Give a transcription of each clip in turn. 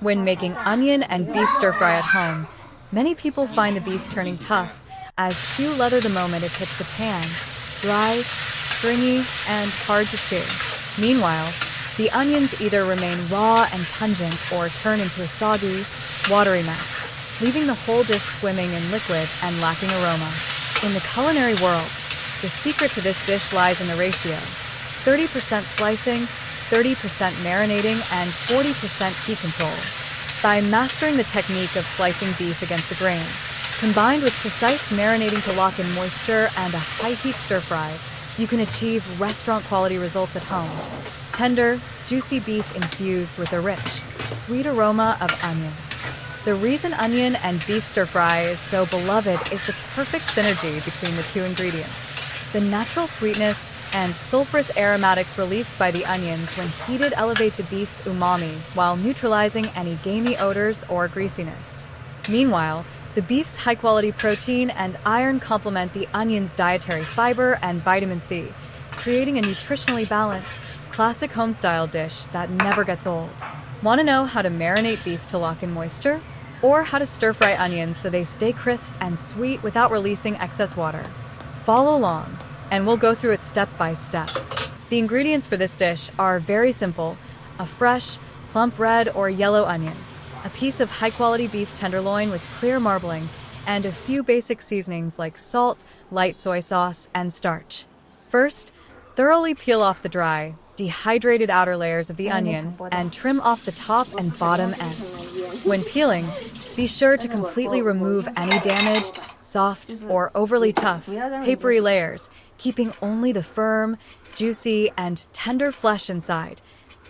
When making onion and beef stir-fry at home, many people find the beef turning tough, as few leather the moment it hits the pan, dry, stringy, and hard to chew. Meanwhile, the onions either remain raw and pungent or turn into a soggy, watery mess, leaving the whole dish swimming in liquid and lacking aroma. In the culinary world, the secret to this dish lies in the ratio: 30% slicing, 30% marinating, and 40% heat control. By mastering the technique of slicing beef against the grain, combined with precise marinating to lock in moisture and a high-heat stir-fry, you can achieve restaurant-quality results at home. Tender, juicy beef infused with a rich, sweet aroma of onions. The reason onion and beef stir-fry is so beloved is the perfect synergy between the two ingredients. The natural sweetness and sulfurous aromatics released by the onions when heated elevate the beef's umami while neutralizing any gamey odors or greasiness. Meanwhile, the beef's high-quality protein and iron complement the onion's dietary fiber and vitamin C, creating a nutritionally balanced, classic home-style dish that never gets old. Want to know how to marinate beef to lock in moisture? Or how to stir-fry onions so they stay crisp and sweet without releasing excess water? Follow along, and we'll go through it step by step. The ingredients for this dish are very simple: a fresh, plump red or yellow onion, a piece of high-quality beef tenderloin with clear marbling, and a few basic seasonings like salt, light soy sauce, and starch. First, thoroughly peel off the dry, dehydrated outer layers of the onion and trim off the top and bottom ends. When peeling, be sure to completely remove any damaged, soft, or overly tough, papery layers, keeping only the firm, juicy, and tender flesh inside.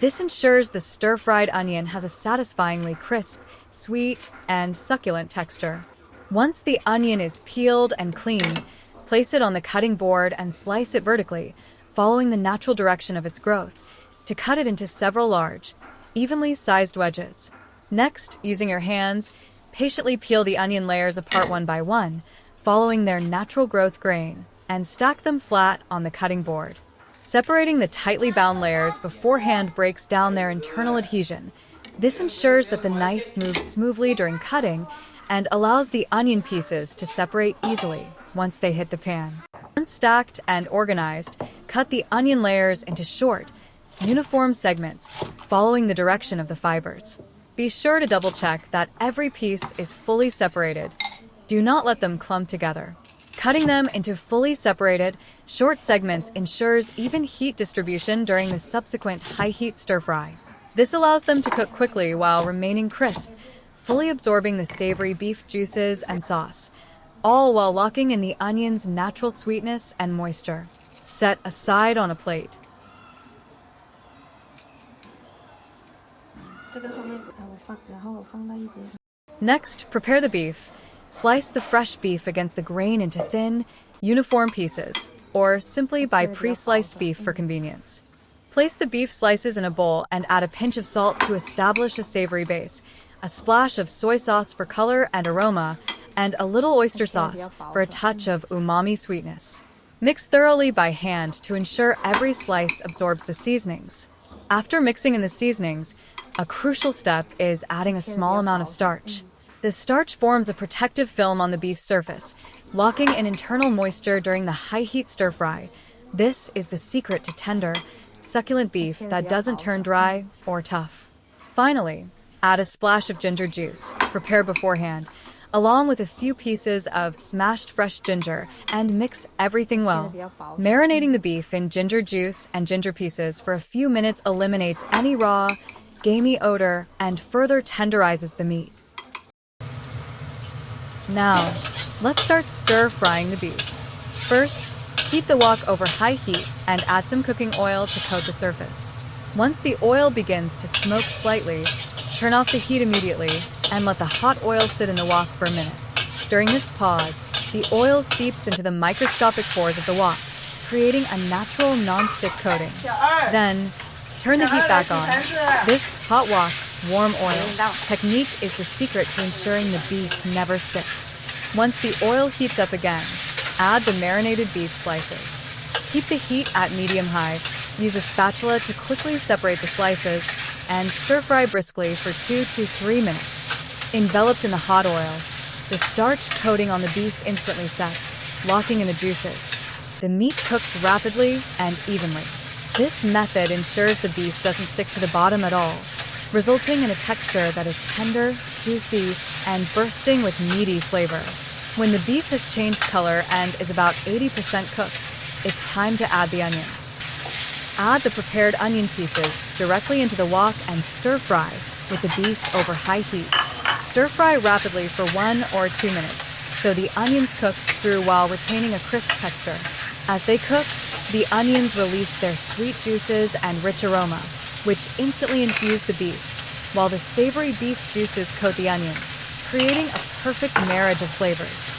This ensures the stir-fried onion has a satisfyingly crisp, sweet, and succulent texture. Once the onion is peeled and cleaned, place it on the cutting board and slice it vertically, following the natural direction of its growth, to cut it into several large, evenly sized wedges. Next, using your hands, patiently peel the onion layers apart one by one, following their natural growth grain, and stack them flat on the cutting board. Separating the tightly bound layers beforehand breaks down their internal adhesion. This ensures that the knife moves smoothly during cutting and allows the onion pieces to separate easily once they hit the pan. Once stacked and organized, cut the onion layers into short, uniform segments, following the direction of the fibers. Be sure to double-check that every piece is fully separated. Do not let them clump together. Cutting them into fully separated, short segments ensures even heat distribution during the subsequent high-heat stir-fry. This allows them to cook quickly while remaining crisp, fully absorbing the savory beef juices and sauce, all while locking in the onion's natural sweetness and moisture. Set aside on a plate. Next, prepare the beef. Slice the fresh beef against the grain into thin, uniform pieces, or simply by pre-sliced beef for convenience. Place the beef slices in a bowl and add a pinch of salt to establish a savory base, a splash of soy sauce for color and aroma, and a little oyster sauce for a touch of umami sweetness. Mix thoroughly by hand to ensure every slice absorbs the seasonings. After mixing in the seasonings, a crucial step is adding a small amount of starch. The starch forms a protective film on the beef's surface, locking in internal moisture during the high-heat stir-fry. This is the secret to tender, succulent beef that doesn't turn dry or tough. Finally, add a splash of ginger juice, prepared beforehand, along with a few pieces of smashed fresh ginger, and mix everything well. Marinating the beef in ginger juice and ginger pieces for a few minutes eliminates any raw, gamey odor and further tenderizes the meat. Now, let's start stir-frying the beef. First, heat the wok over high heat and add some cooking oil to coat the surface. Once the oil begins to smoke slightly, turn off the heat immediately and let the hot oil sit in the wok for a minute. During this pause, the oil seeps into the microscopic pores of the wok, creating a natural non-stick coating. Then, turn the heat back on. This hot wok, warm oil technique is the secret to ensuring the beef never sticks. Once the oil heats up again, add the marinated beef slices. Keep the heat at medium-high. Use a spatula to quickly separate the slices, and stir-fry briskly for 2 to 3 minutes. Enveloped in the hot oil, the starch coating on the beef instantly sets, locking in the juices. The meat cooks rapidly and evenly. This method ensures the beef doesn't stick to the bottom at all, resulting in a texture that is tender, juicy, and bursting with meaty flavor. When the beef has changed color and is about 80% cooked, it's time to add the onions. Add the prepared onion pieces directly into the wok and stir-fry with the beef over high heat. Stir-fry rapidly for 1 or 2 minutes so the onions cook through while retaining a crisp texture. As they cook, the onions release their sweet juices and rich aroma, which instantly infuse the beef, while the savory beef juices coat the onions, creating a perfect marriage of flavors.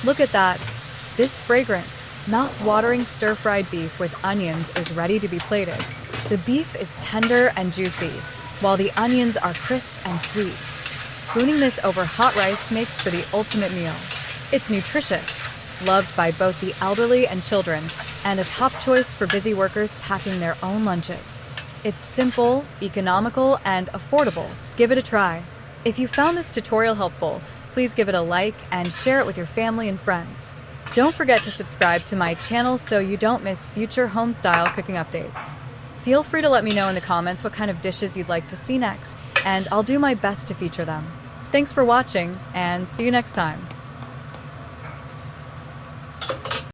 Look at that! This fragrant, mouth-watering stir-fried beef with onions is ready to be plated. The beef is tender and juicy, while the onions are crisp and sweet. Spooning this over hot rice makes for the ultimate meal. It's nutritious, loved by both the elderly and children, and a top choice for busy workers packing their own lunches. It's simple, economical, and affordable. Give it a try. If you found this tutorial helpful, please give it a like and share it with your family and friends. Don't forget to subscribe to my channel so you don't miss future home-style cooking updates. Feel free to let me know in the comments what kind of dishes you'd like to see next, and I'll do my best to feature them. Thanks for watching, and see you next time.